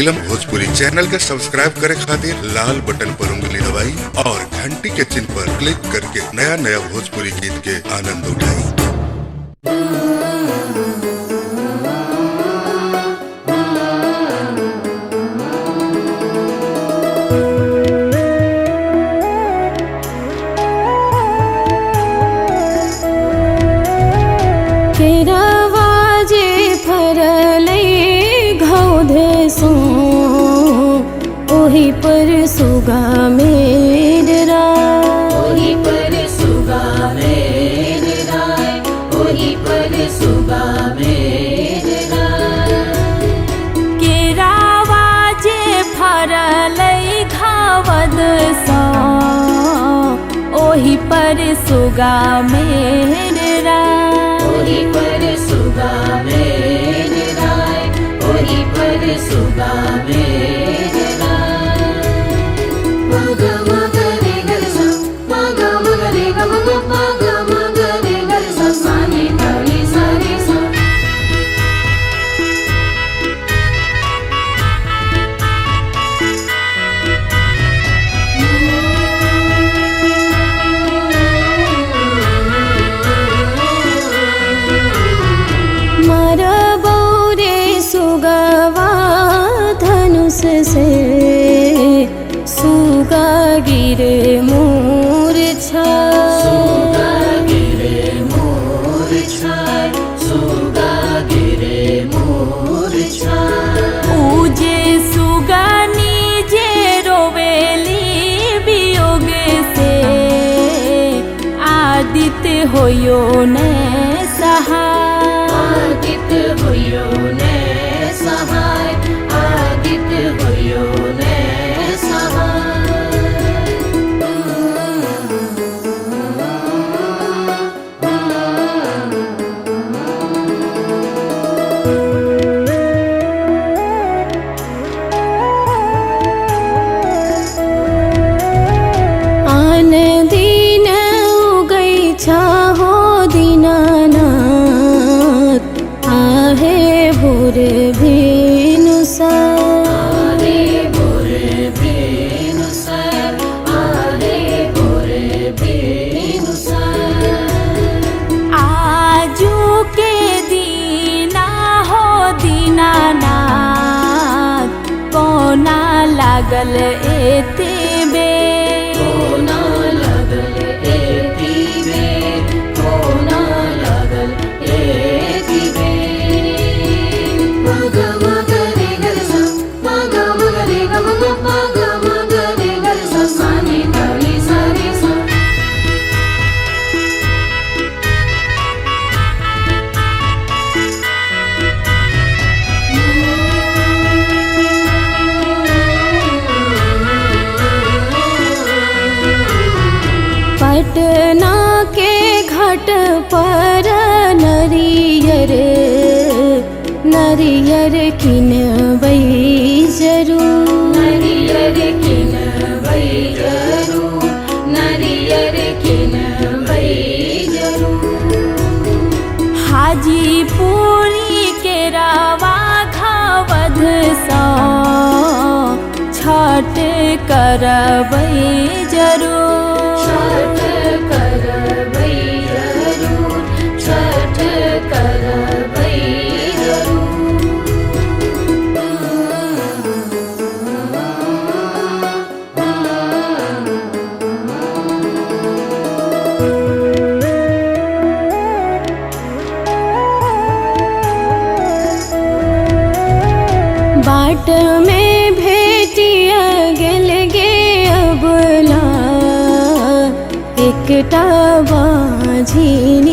नीलम Bhojpuri channel के subscribe करे खातिर लाल बटन पर उंगली दबाई और घंटी के चिन्ह पर क्लिक करके नया नया भोजपुरी गीत के आनंद उठाई। ओही पर सुगा मेरा, ओही पर सुगा मेरा, ओही पर सुगा मेरा। केरावा जे फरलै घावद सा, ओही पर सुगा मेरा, ओही पर सुगा मेरा, ओही पर सुगा मेरा। से सुगा गिरे मूर्छा, सुगा गिरे मूर्छा, सुगा गिरे मूर्छा। उजे सुगा नीजे रोवेली वियोग से, आदित्य होयो ने सहाय, आदित्य होयो ने सहाय, आदित्य होयो ने सहाय। आन दिन उगई छाहो दीनानाथ, आहे भोर भेनुसार, आहे भोर भेनुसार, आहे भोर भेनुसार। आजू के दीना हो दीनानाथ, कोना लागल एते बे, कोना लागल एती बे, कोना लागल एती बे। पटना के घाट पर नरियर, नरियर किनबै जरूर, नरियर किनबै जरूर, नरियर किनबै जरूर। हाजीपुरी के रावा घावद सा, छठ करबै जरूर, छठ करबै जरूर, छठ करबै जरूर। बाट में भेटिया गेल गे अबला, एकटा बाझिनी